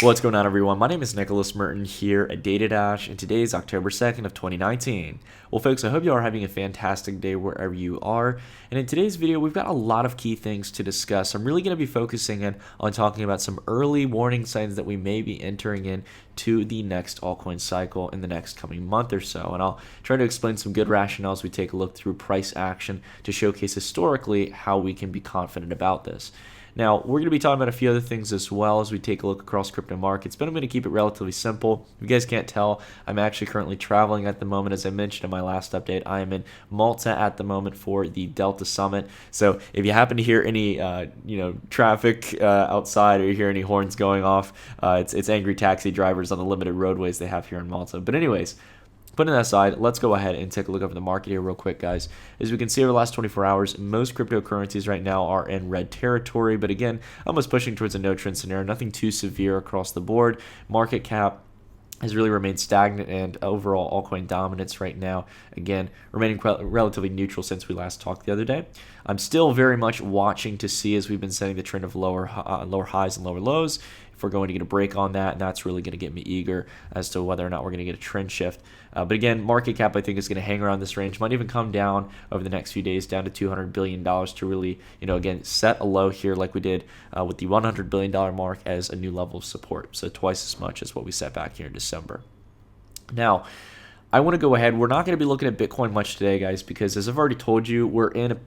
What's going on, everyone? My name is Nicholas Merton here at DataDash, and today is October 2nd of 2019. Well, folks, I hope you are having a fantastic day wherever you are. And in today's video, we've got a lot of key things to discuss. I'm really going to be focusing in on talking about some early warning signs that we may be entering in to the next altcoin cycle in the next coming month or so. And I'll try to explain some good rationale as we take a look through price action to showcase historically how we can be confident about this. Now, we're going to be talking about a few other things as well as we take a look across crypto markets, but I'm going to keep it relatively simple. If you guys can't tell, I'm actually currently traveling at the moment. As I mentioned in my last update, I am in Malta at the moment for the Delta Summit. So if you happen to hear any traffic outside, or you hear any horns going off, it's angry taxi drivers on the limited roadways they have here in Malta. But anyways, putting that aside, let's go ahead and take a look over the market here real quick, guys. As we can see over the last 24 hours, most cryptocurrencies right now are in red territory, but again, almost pushing towards a no-trend scenario. Nothing too severe across the board. Market cap has really remained stagnant, and overall altcoin dominance right now, again, remaining relatively neutral since we last talked the other day. I'm still very much watching to see, as we've been setting the trend of lower highs and lower lows, if we're going to get a break on that, and that's really going to get me eager as to whether or not we're going to get a trend shift. But again, market cap I think is going to hang around this range, might even come down over the next few days down to $200 billion to really, again, set a low here like we did with the $100 billion mark as a new level of support. So twice as much as what we set back here in December. Now, I want to go ahead. We're not going to be looking at Bitcoin much today, guys, because as I've already told you, we're in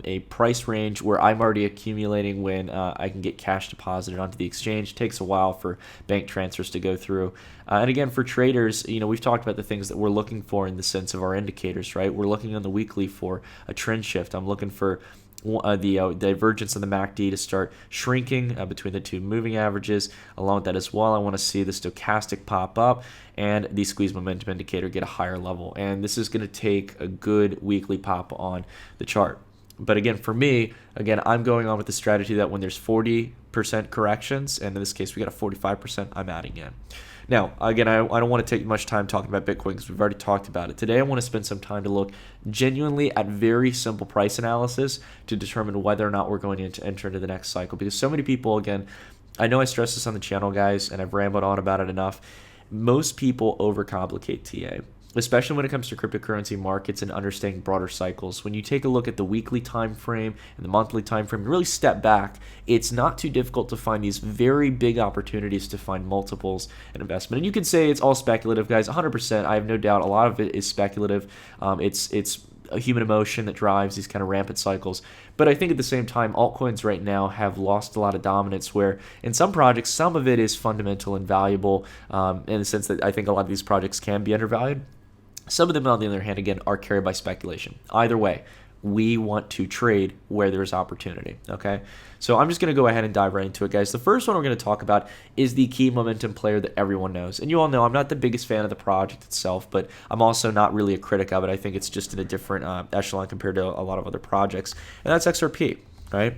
a price range where I'm already accumulating when I can get cash deposited onto the exchange. It takes a while for bank transfers to go through. And again, for traders, we've talked about the things that we're looking for in the sense of our indicators, right? We're looking on the weekly for a trend shift. I'm looking for the divergence of the MACD to start shrinking between the two moving averages. Along with that as well, I want to see the stochastic pop up and the squeeze momentum indicator get a higher level. And this is going to take a good weekly pop on the chart. But again, for me, I'm going on with the strategy that when there's 40% corrections, and in this case we got a 45%, I'm adding in. Now, again, I don't want to take much time talking about Bitcoin because we've already talked about it. Today, I want to spend some time to look genuinely at very simple price analysis to determine whether or not we're going to enter into the next cycle. Because so many people, again, I know I stress this on the channel, guys, and I've rambled on about it enough. Most people overcomplicate TA, especially when it comes to cryptocurrency markets and understanding broader cycles. When you take a look at the weekly time frame and the monthly time frame, really step back, it's not too difficult to find these very big opportunities to find multiples and investment. And you can say it's all speculative, guys. 100%, I have no doubt a lot of it is speculative. It's a human emotion that drives these kind of rampant cycles. But I think at the same time, altcoins right now have lost a lot of dominance, where in some projects, some of it is fundamental and valuable in the sense that I think a lot of these projects can be undervalued. Some of them, on the other hand, again, are carried by speculation. Either way, we want to trade where there's opportunity, okay? So I'm just going to go ahead and dive right into it, guys. The first one we're going to talk about is the key momentum player that everyone knows. And you all know I'm not the biggest fan of the project itself, but I'm also not really a critic of it. I think it's just in a different echelon compared to a lot of other projects, and that's XRP, right?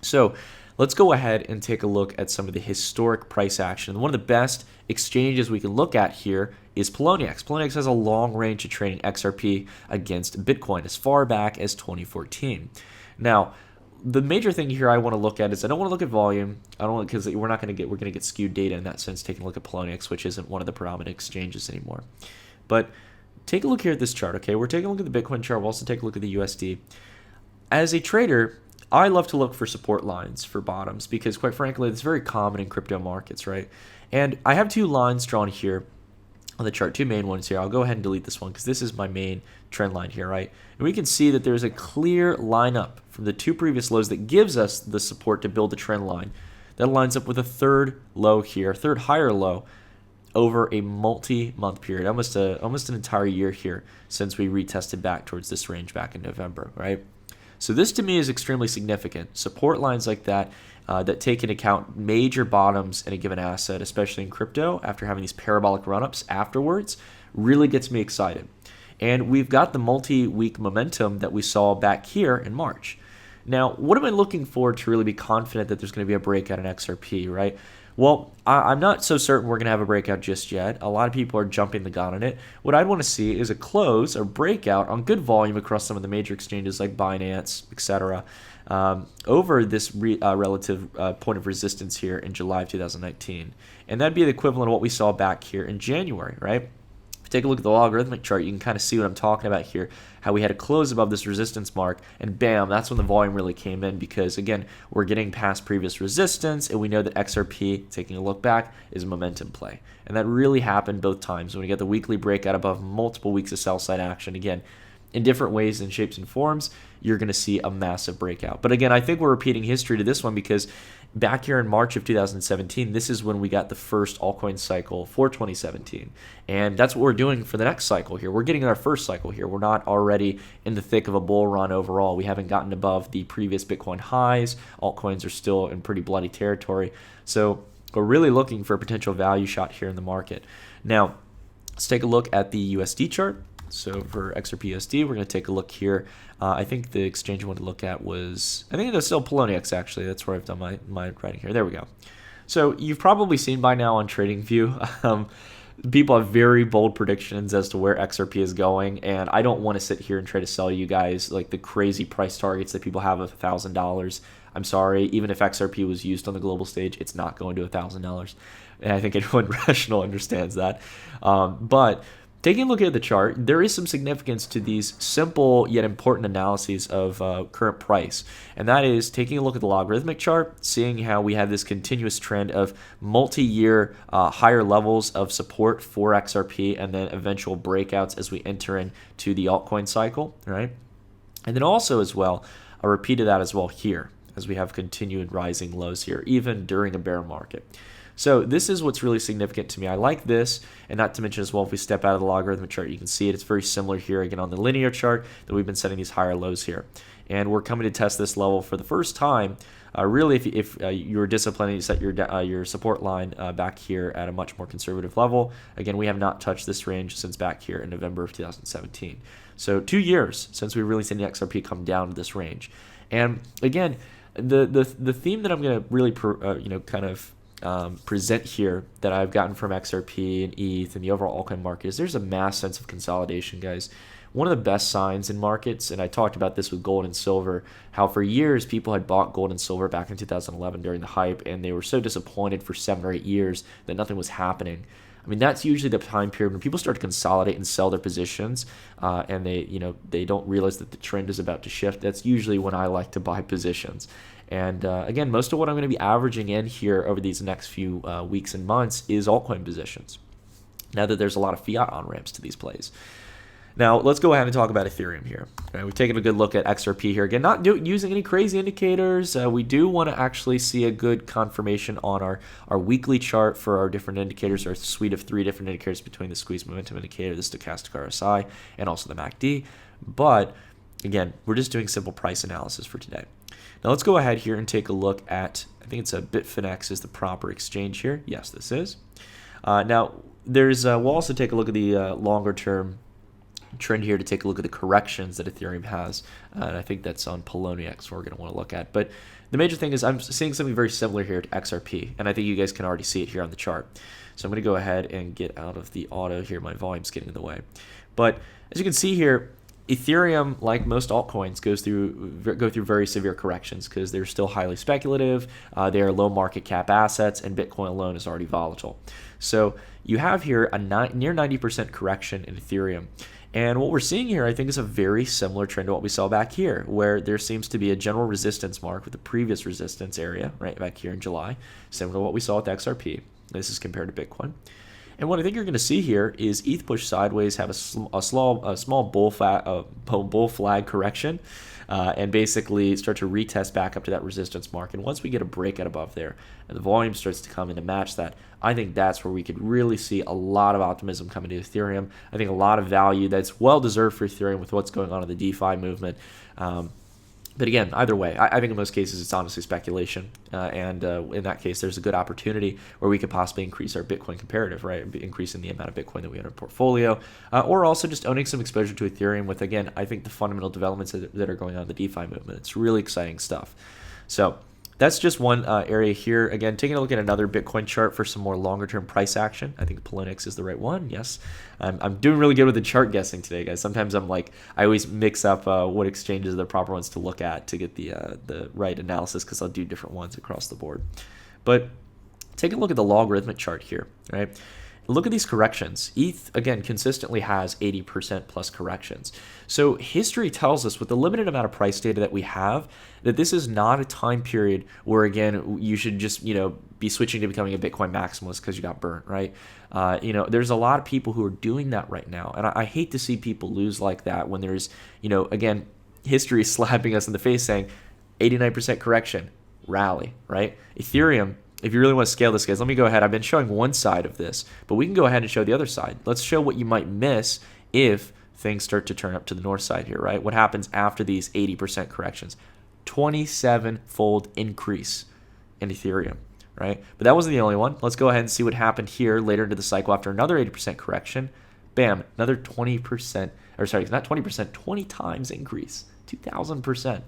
So let's go ahead and take a look at some of the historic price action. One of the best exchanges we can look at here is Poloniex. Poloniex has a long range of trading XRP against Bitcoin as far back as 2014. Now, the major thing here I want to look at is I don't want to look at volume. I don't want, because we're going to get skewed data in that sense. Taking a look at Poloniex, which isn't one of the predominant exchanges anymore. But take a look here at this chart. Okay, we're taking a look at the Bitcoin chart. We'll also take a look at the USD. As a trader, I love to look for support lines for bottoms because, quite frankly, it's very common in crypto markets, right? And I have two lines drawn here on the chart, two main ones here. I'll go ahead and delete this one because this is my main trend line here, right? And we can see that there's a clear lineup from the two previous lows that gives us the support to build a trend line. That lines up with a third low here, third higher low over a multi-month period, almost an entire year here since we retested back towards this range back in November, right? So this to me is extremely significant. Support lines like that that take into account major bottoms in a given asset, especially in crypto, after having these parabolic run-ups afterwards, really gets me excited. And we've got the multi-week momentum that we saw back here in March. Now, what am I looking for to really be confident that there's going to be a breakout in XRP, right? Well, I'm not so certain we're going to have a breakout just yet. A lot of people are jumping the gun on it. What I'd want to see is a close or breakout on good volume across some of the major exchanges like Binance, etc., over this relative point of resistance here in July of 2019. And that'd be the equivalent of what we saw back here in January, right? Take a look at the logarithmic chart, you can kind of see what I'm talking about here, how we had to close above this resistance mark, and bam, that's when the volume really came in because, again, we're getting past previous resistance, and we know that XRP, taking a look back, is a momentum play. And that really happened both times when we get the weekly breakout above multiple weeks of sell-side action. Again, in different ways and shapes and forms, you're going to see a massive breakout. But again, I think we're repeating history to this one because back here in March of 2017, this is when we got the first altcoin cycle for 2017. And that's what we're doing for the next cycle here. We're getting our first cycle here. We're not already in the thick of a bull run overall. We haven't gotten above the previous Bitcoin highs. Altcoins are still in pretty bloody territory. So we're really looking for a potential value shot here in the market. Now, let's take a look at the USD chart. So for XRP USD, we're going to take a look here. I think the exchange I want to look at was, I think it was still Poloniex actually. That's where I've done my writing here. There we go. So you've probably seen by now on TradingView, people have very bold predictions as to where XRP is going. And I don't want to sit here and try to sell you guys like the crazy price targets that people have of $1,000. I'm sorry, even if XRP was used on the global stage, it's not going to $1,000. And I think anyone rational understands that. But taking a look at the chart, there is some significance to these simple yet important analyses of current price. And that is taking a look at the logarithmic chart, seeing how we have this continuous trend of multi-year higher levels of support for XRP and then eventual breakouts as we enter into the altcoin cycle, right? And then also as well, a repeat of that as well here, as we have continued rising lows here, even during a bear market. So this is what's really significant to me. I like this, and not to mention as well, if we step out of the logarithmic chart, you can see it. It's very similar here, again, on the linear chart, that we've been setting these higher lows here. And we're coming to test this level for the first time. Really, if you're disciplined and you set your support line back here at a much more conservative level, again, we have not touched this range since back here in November of 2017. So 2 years since we've really seen the XRP come down to this range. And again, the theme that I'm going to really present here that I've gotten from XRP and ETH and the overall altcoin market is there's a mass sense of consolidation, guys. One of the best signs in markets, and I talked about this with gold and silver, how for years people had bought gold and silver back in 2011 during the hype, and they were so disappointed for 7 or 8 years that nothing was happening. I mean, that's usually the time period when people start to consolidate and sell their positions, and they don't realize that the trend is about to shift. That's usually when I like to buy positions. And again, most of what I'm going to be averaging in here over these next few weeks and months is altcoin positions, now that there's a lot of fiat on-ramps to these plays. Now, let's go ahead and talk about Ethereum here. Right, we've taken a good look at XRP here. Again, not using any crazy indicators. We do want to actually see a good confirmation on our weekly chart for our different indicators, our suite of 3 different indicators between the squeeze momentum indicator, the stochastic RSI, and also the MACD. But again, we're just doing simple price analysis for today. Now let's go ahead here and take a look at, I think it's a Bitfinex is the proper exchange here. Yes, this is. Now, we'll also take a look at the longer term trend here to take a look at the corrections that Ethereum has. And I think that's on Poloniex we're going to want to look at. But the major thing is I'm seeing something very similar here to XRP, and I think you guys can already see it here on the chart. So I'm going to go ahead and get out of the auto here. My volume's getting in the way. But as you can see here, Ethereum, like most altcoins, go through very severe corrections because they're still highly speculative. They are low market cap assets, and Bitcoin alone is already volatile. So you have here a near 90% correction in Ethereum. And what we're seeing here, I think, is a very similar trend to what we saw back here, where there seems to be a general resistance mark with the previous resistance area right back here in July, similar to what we saw with XRP. This is compared to Bitcoin. And what I think you're going to see here is ETH push sideways, have a small bull flag correction, and basically start to retest back up to that resistance mark. And once we get a breakout above there and the volume starts to come in to match that, I think that's where we could really see a lot of optimism coming to Ethereum. I think a lot of value that's well deserved for Ethereum with what's going on in the DeFi movement. But again, either way, I think in most cases it's honestly speculation. And in that case, there's a good opportunity where we could possibly increase our Bitcoin comparative, right? Increasing the amount of Bitcoin that we own in our portfolio, or also just owning some exposure to Ethereum with, again, I think the fundamental developments that are going on in the DeFi movement. It's really exciting stuff. So that's just one area here. Again, taking a look at another Bitcoin chart for some more longer term price action. I think Poloniex is the right one. Yes, I'm doing really good with the chart guessing today, guys. Sometimes I always mix up what exchanges are the proper ones to look at to get the right analysis, because I'll do different ones across the board. But take a look at the logarithmic chart here, right? Look at these corrections. ETH, again, consistently has 80% plus corrections. So history tells us, with the limited amount of price data that we have, that this is not a time period where, again, you should just, be switching to becoming a Bitcoin maximalist because you got burnt, right? There's a lot of people who are doing that right now. And I hate to see people lose like that when there's, again, history slapping us in the face saying 89% correction, rally, right? Ethereum, if you really want to scale this, guys, let me go ahead. I've been showing one side of this, but we can go ahead and show the other side. Let's show what you might miss if things start to turn up to the north side here, right? What happens after these 80% corrections? 27-fold increase in Ethereum, right? But that wasn't the only one. Let's go ahead and see what happened here later into the cycle after another 80% correction. Bam, another 20%, or sorry, not 20%, 20 times increase, 2,000%.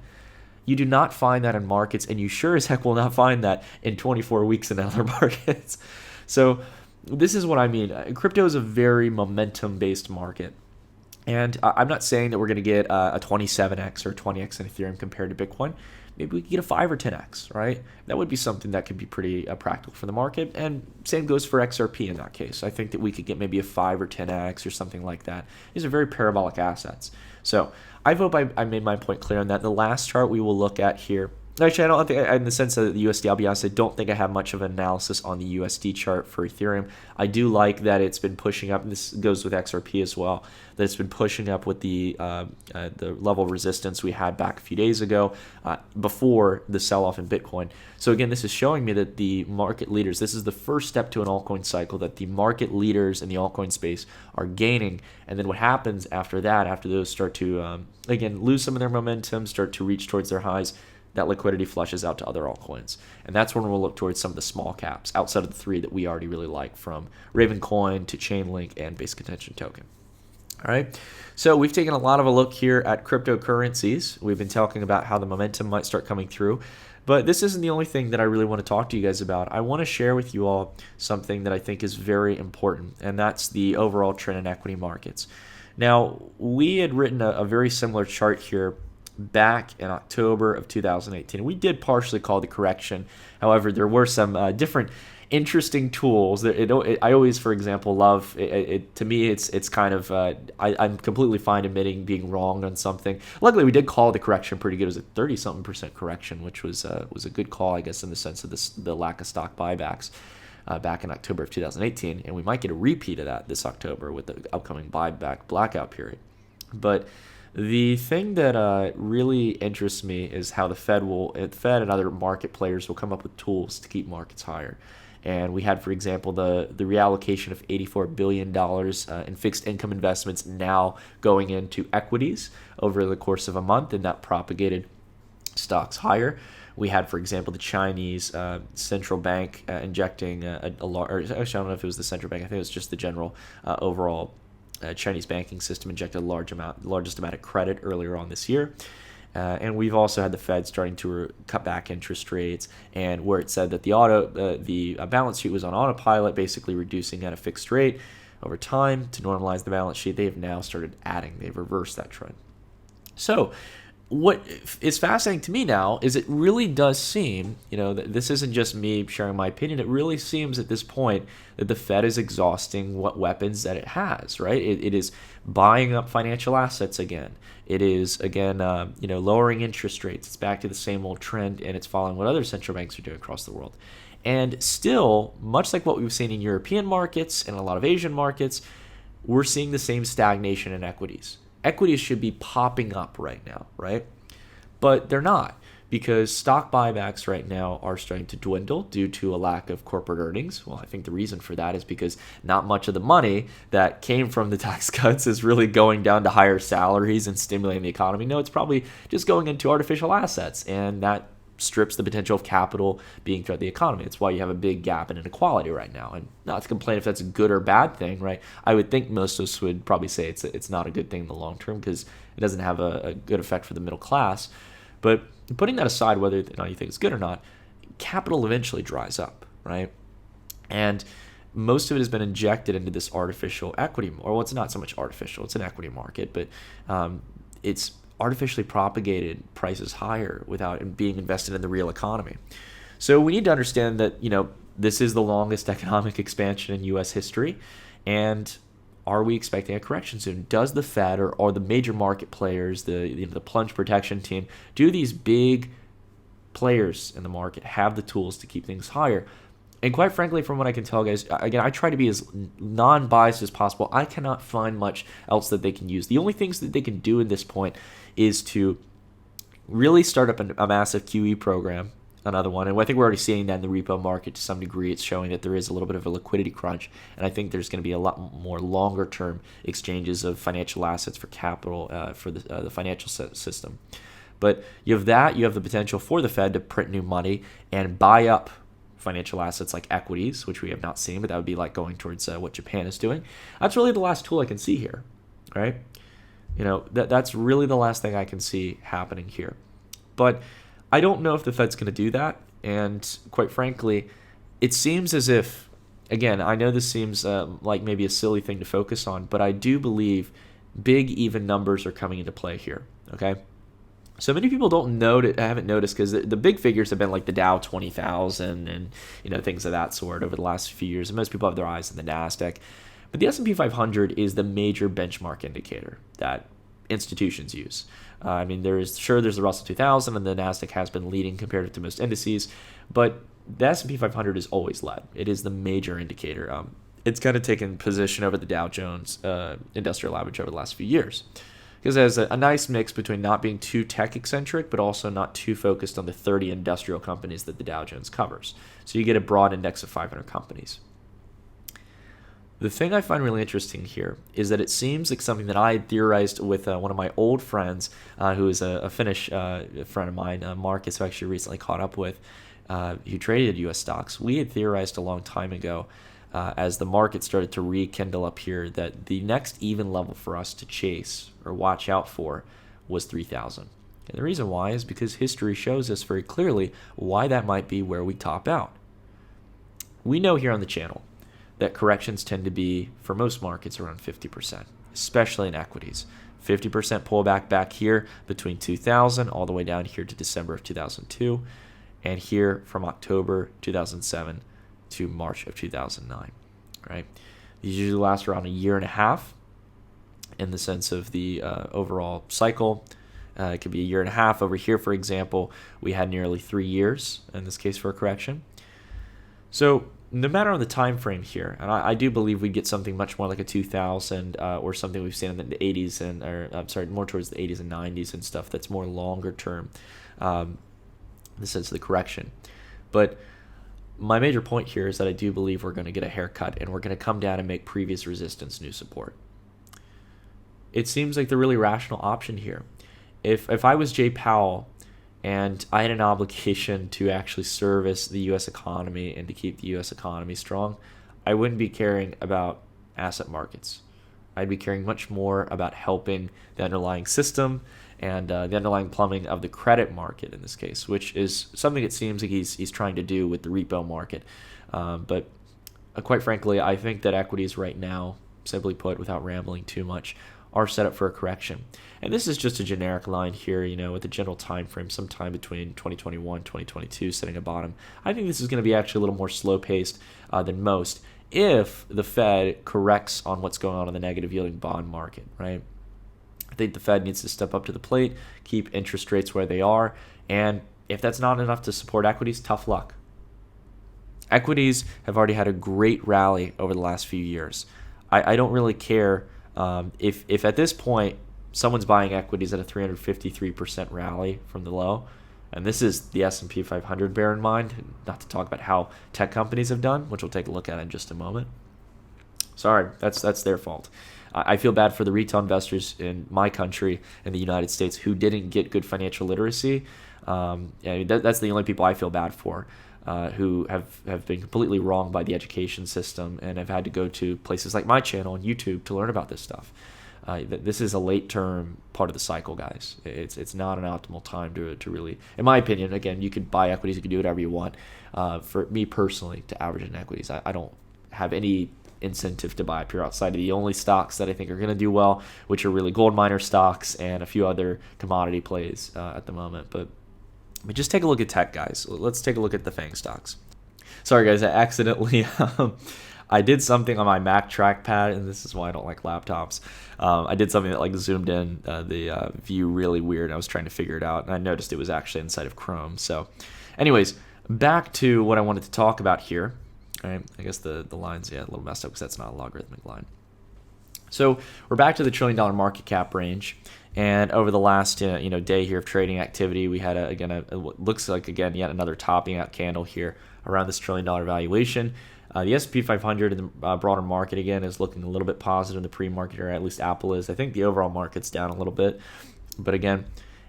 You do not find that in markets, and you sure as heck will not find that in 24 weeks in other markets. So this is what I mean. Crypto is a very momentum-based market. And I'm not saying that we're going to get a 27x or 20x in Ethereum compared to Bitcoin. Maybe we could get a 5 or 10x, right? That would be something that could be pretty practical for the market. And same goes for XRP in that case. I think that we could get maybe a 5 or 10x or something like that. These are very parabolic assets. So I hope I made my point clear on that. The last chart we will look at here. Actually, I don't think, in the sense of the USD, I'll be honest, I don't think I have much of an analysis on the USD chart for Ethereum. I do like that it's been pushing up, and this goes with XRP as well, that it's been pushing up with the level of resistance we had back a few days ago before the sell-off in Bitcoin. So again, this is showing me that the market leaders, this is the first step to an altcoin cycle, that the market leaders in the altcoin space are gaining. And then what happens after that, after those start to, again, lose some of their momentum, start to reach towards their highs, that liquidity flushes out to other altcoins. And that's when we'll look towards some of the small caps outside of the three that we already really like, from Ravencoin to Chainlink and Basic Attention Token. All right, so we've taken a lot of a look here at cryptocurrencies. We've been talking about how the momentum might start coming through. But this isn't the only thing that I really want to talk to you guys about. I want to share with you all something that I think is very important, and that's the overall trend in equity markets. Now, we had written a very similar chart here back in October of 2018. We did partially call the correction. However, there were some different interesting tools that I always, for example, love. To me, it's kind of I'm completely fine admitting being wrong on something. Luckily, we did call the correction pretty good. It was a 30-something% correction, which was a good call, I guess, in the sense of the lack of stock buybacks back in October of 2018, and we might get a repeat of that this October with the upcoming buyback blackout period. But the thing that really interests me is how the Fed and other market players will come up with tools to keep markets higher. And we had, for example, the reallocation of $84 billion in fixed income investments now going into equities over the course of a month, and that propagated stocks higher. We had, for example, the Chinese central bank injecting a large, actually, I don't know if it was the central bank, I think it was just the general overall Chinese banking system injected the largest amount of credit earlier on this year. And we've also had the Fed starting to cut back interest rates, and where it said that the balance sheet was on autopilot, basically reducing at a fixed rate over time to normalize the balance sheet. They have now started adding. They've reversed that trend. So what is fascinating to me now is it really does seem, this isn't just me sharing my opinion, it really seems at this point that the Fed is exhausting what weapons that it has, right? It is buying up financial assets again. It is, again, lowering interest rates. It's back to the same old trend, and it's following what other central banks are doing across the world. And still, much like what we've seen in European markets and a lot of Asian markets, we're seeing the same stagnation in equities. Equities should be popping up right now, right? But they're not, because stock buybacks right now are starting to dwindle due to a lack of corporate earnings. Well, I think the reason for that is because not much of the money that came from the tax cuts is really going down to higher salaries and stimulating the economy. No, it's probably just going into artificial assets, and that strips the potential of capital being throughout the economy. It's why you have a big gap in inequality right now. And not to complain if that's a good or bad thing, right? I would think most of us would probably say it's not a good thing in the long term, because it doesn't have a good effect for the middle class. But putting that aside, whether or not you think it's good or not, capital eventually dries up, right? And most of it has been injected into this artificial equity, or well, it's not so much artificial, it's an equity market, but it's artificially propagated prices higher without being invested in the real economy. So we need to understand that, this is the longest economic expansion in U.S. history, and are we expecting a correction soon? Does the Fed or the major market players, the plunge protection team, do these big players in the market have the tools to keep things higher? And quite frankly, from what I can tell, guys, again, I try to be as non-biased as possible. I cannot find much else that they can use. The only things that they can do at this point is to really start up a massive QE program, another one. And I think we're already seeing that in the repo market to some degree. It's showing that there is a little bit of a liquidity crunch. And I think there's going to be a lot more longer-term exchanges of financial assets for capital for the financial system. But you have that. You have the potential for the Fed to print new money and buy up financial assets like equities, which we have not seen, but that would be like going towards what Japan is doing. That's really the last tool I can see here, right? That's really the last thing I can see happening here. But I don't know if the Fed's going to do that, and quite frankly, it seems as if, again, I know this seems like maybe a silly thing to focus on, but I do believe big even numbers are coming into play here, okay? So many people haven't noticed because the big figures have been like the Dow 20,000 and things of that sort over the last few years. And most people have their eyes on the NASDAQ. But the S&P 500 is the major benchmark indicator that institutions use. There's the Russell 2000 and the NASDAQ has been leading compared to most indices. But the S&P 500 is always led. It is the major indicator. It's kind of taken position over the Dow Jones Industrial Average over the last few years, because it has a nice mix between not being too tech-eccentric, but also not too focused on the 30 industrial companies that the Dow Jones covers. So you get a broad index of 500 companies. The thing I find really interesting here is that it seems like something that I theorized with one of my old friends, who is a Finnish friend of mine, Marcus, who I actually recently caught up with, who traded U.S. stocks. We had theorized a long time ago, as the market started to rekindle up here, that the next even level for us to chase or watch out for was 3,000. And the reason why is because history shows us very clearly why that might be where we top out. We know here on the channel that corrections tend to be, for most markets, around 50%, especially in equities. 50% pullback back here between 2000 all the way down here to December of 2002, and here from October 2007 to March of 2009, right? These usually last around a year and a half in the sense of the overall cycle. It could be a year and a half. Over here, for example, we had nearly 3 years in this case for a correction. So no matter on the time frame here, and I do believe we'd get something much more like a 2000 or something we've seen in the 80s more towards the 80s and 90s and stuff that's more longer term in the sense of the correction. But my major point here is that I do believe we're going to get a haircut and we're going to come down and make previous resistance new support. It seems like the really rational option here. If I was Jay Powell and I had an obligation to actually service the U.S. economy and to keep the U.S. economy strong, I wouldn't be caring about asset markets. I'd be caring much more about helping the underlying system and the underlying plumbing of the credit market in this case, which is something it seems like he's trying to do with the repo market. But quite frankly, I think that equities right now, simply put, without rambling too much, are set up for a correction. And this is just a generic line here, with a general time frame, sometime between 2021, 2022, setting a bottom. I think this is going to be actually a little more slow-paced than most if the Fed corrects on what's going on in the negative yielding bond market, right? I think the Fed needs to step up to the plate, keep interest rates where they are, and if that's not enough to support equities, tough luck. Equities have already had a great rally over the last few years. I don't really care if at this point someone's buying equities at a 353% rally from the low, and this is the S&P 500, bear in mind, not to talk about how tech companies have done, which we'll take a look at in just a moment. Sorry, that's their fault. I feel bad for the retail investors in my country, in the United States, who didn't get good financial literacy. That's the only people I feel bad for, who have been completely wronged by the education system and have had to go to places like my channel on YouTube to learn about this stuff. This is a late term part of the cycle, guys. It's not an optimal time to really, in my opinion. Again, you could buy equities, you can do whatever you want. For me personally, to average in equities, I don't have any incentive to buy pure outside of the only stocks that I think are going to do well, which are really gold miner stocks and a few other commodity plays at the moment. But just take a look at tech, guys. Let's take a look at the FANG stocks. Sorry, guys, I accidentally I did something on my Mac trackpad, and this is why I don't like laptops. I did something that like zoomed in the view really weird. I was trying to figure it out, and I noticed it was actually inside of Chrome. So anyways, back to what I wanted to talk about here. All right, I guess the line's a little messed up because that's not a logarithmic line. So we're back to the $1 trillion market cap range, and over the last day here of trading activity, we had it looks like yet another topping out candle here around this $1 trillion valuation. The S&P 500 in the broader market, again, is looking a little bit positive in the pre-market, or at least Apple is. I think the overall market's down a little bit. But again,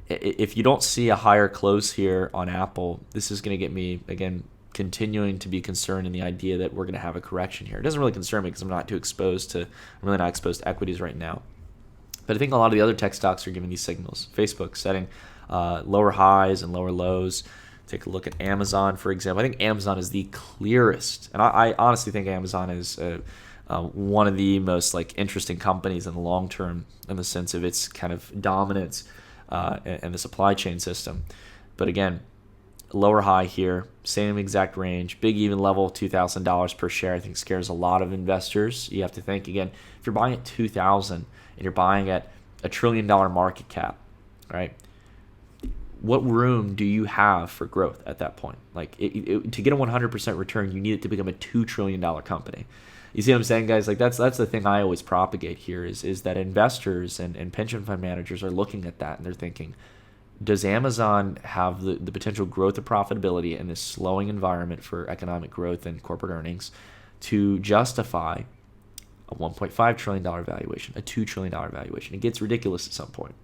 if you don't see a higher close here on Apple, this is going to get me, again, continuing to be concerned in the idea that we're going to have a correction here. It doesn't really concern me because I'm really not exposed to equities right now. But I think a lot of the other tech stocks are giving these signals. Facebook setting lower highs and lower lows. Take a look at Amazon, for example. I think Amazon is the clearest, and I honestly think Amazon is one of the most interesting companies in the long term, in the sense of its kind of dominance in the supply chain system. But again, lower high here, same exact range, big even level, $2,000 per share. I think scares a lot of investors. You have to think, again, if you're buying at $2,000 and you're buying at $1 trillion market cap, right? What room do you have for growth at that point? To get a 100% return, you need it to become a $2 trillion company. You see what I'm saying, guys? That's the thing I always propagate here is that investors and pension fund managers are looking at that and they're thinking, does Amazon have the potential growth of profitability in this slowing environment for economic growth and corporate earnings to justify a $1.5 trillion valuation, a $2 trillion valuation? It gets ridiculous at some point,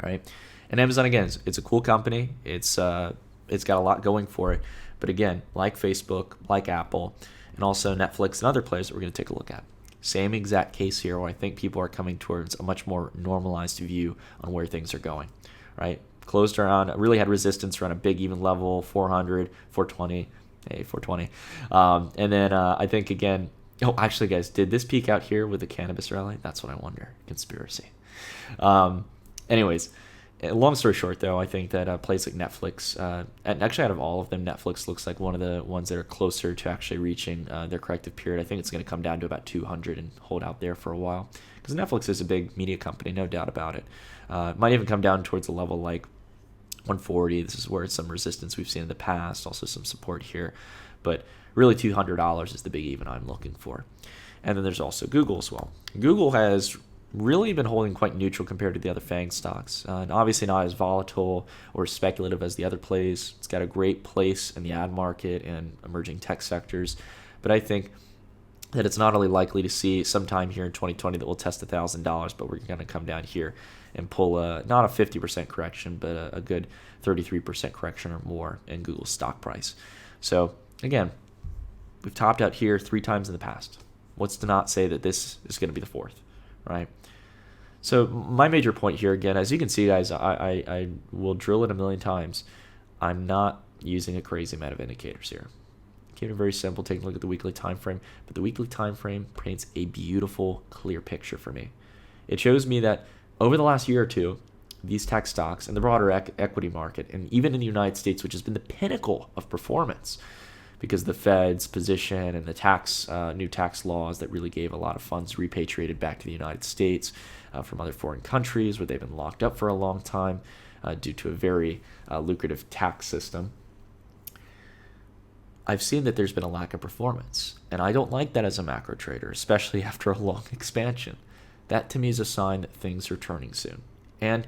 all right? And Amazon, again, it's a cool company. It's got a lot going for it. But again, like Facebook, like Apple, and also Netflix and other players that we're going to take a look at. Same exact case here where I think people are coming towards a much more normalized view on where things are going, right? Closed around, really had resistance around a big even level, 400, 420, 420. And then I think, again, actually, guys, did this peak out here with the cannabis rally? That's what I wonder. Conspiracy. Anyways, long story short, though, I think that a place like Netflix, and actually out of all of them, Netflix looks like one of the ones that are closer to actually reaching their corrective period. I think it's going to come down to about 200 and hold out there for a while. Because Netflix is a big media company, no doubt about it. It might even come down towards a level like 140. This is where it's some resistance we've seen in the past, also some support here. But really $200 is the big even I'm looking for. And then there's also Google as well. Google has really been holding quite neutral compared to the other FANG stocks. And obviously not as volatile or speculative as the other plays. It's got a great place in the ad market and emerging tech sectors. But I think that it's not only likely to see sometime here in 2020 that we'll test $1,000, but we're going to come down here and pull not a 50% correction, but a good 33% correction or more in Google's stock price. So again, we've topped out here 3 times in the past. What's to not say that this is going to be the 4th, right? So my major point here, again, as you can see, guys, I will drill it a million times. I'm not using a crazy amount of indicators here. Keep it very simple, taking a look at the weekly time frame. But the weekly time frame paints a beautiful, clear picture for me. It shows me that over the last year or two, these tech stocks and the broader equity market, and even in the United States, which has been the pinnacle of performance, because the Fed's position and the new tax laws that really gave a lot of funds repatriated back to the United States from other foreign countries where they've been locked up for a long time due to a very lucrative tax system. I've seen that there's been a lack of performance, and I don't like that as a macro trader, especially after a long expansion. That to me is a sign that things are turning soon. And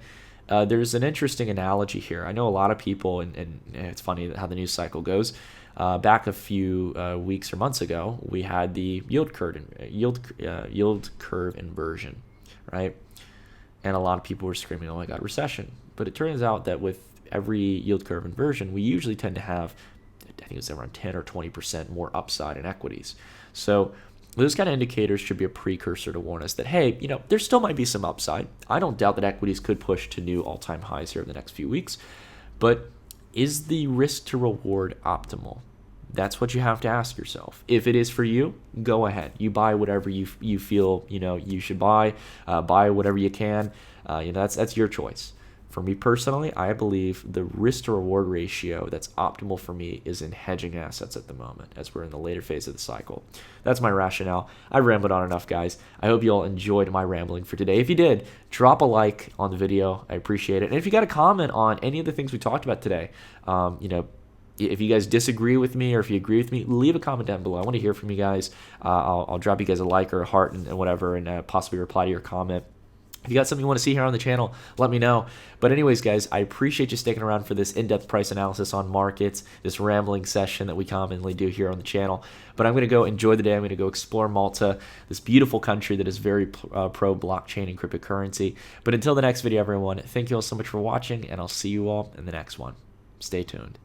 there's an interesting analogy here. I know a lot of people, and it's funny how the news cycle goes. Back a few weeks or months ago, we had the yield curve inversion, right? And a lot of people were screaming, "Oh my God, recession!" But it turns out that with every yield curve inversion, we usually tend to have, I think it's around 10 or 20% more upside in equities. So those kind of indicators should be a precursor to warn us that, hey, there still might be some upside. I don't doubt that equities could push to new all-time highs here in the next few weeks, but is the risk to reward optimal? That's what you have to ask yourself. If it is for you, go ahead. You buy whatever you feel you should buy. Buy whatever you can. That's your choice. For me personally, I believe the risk to reward ratio that's optimal for me is in hedging assets at the moment, as we're in the later phase of the cycle. That's my rationale. I've rambled on enough, guys. I hope you all enjoyed my rambling for today. If you did, drop a like on the video. I appreciate it. And if you got a comment on any of the things we talked about today, if you guys disagree with me or if you agree with me, leave a comment down below. I want to hear from you guys. I'll drop you guys a like or a heart and whatever, and possibly reply to your comment. If you got something you want to see here on the channel, let me know. But anyways, guys, I appreciate you sticking around for this in-depth price analysis on markets, this rambling session that we commonly do here on the channel. But I'm going to go enjoy the day. I'm going to go explore Malta, this beautiful country that is very pro blockchain and cryptocurrency. But until the next video, everyone, thank you all so much for watching, and I'll see you all in the next one. Stay tuned.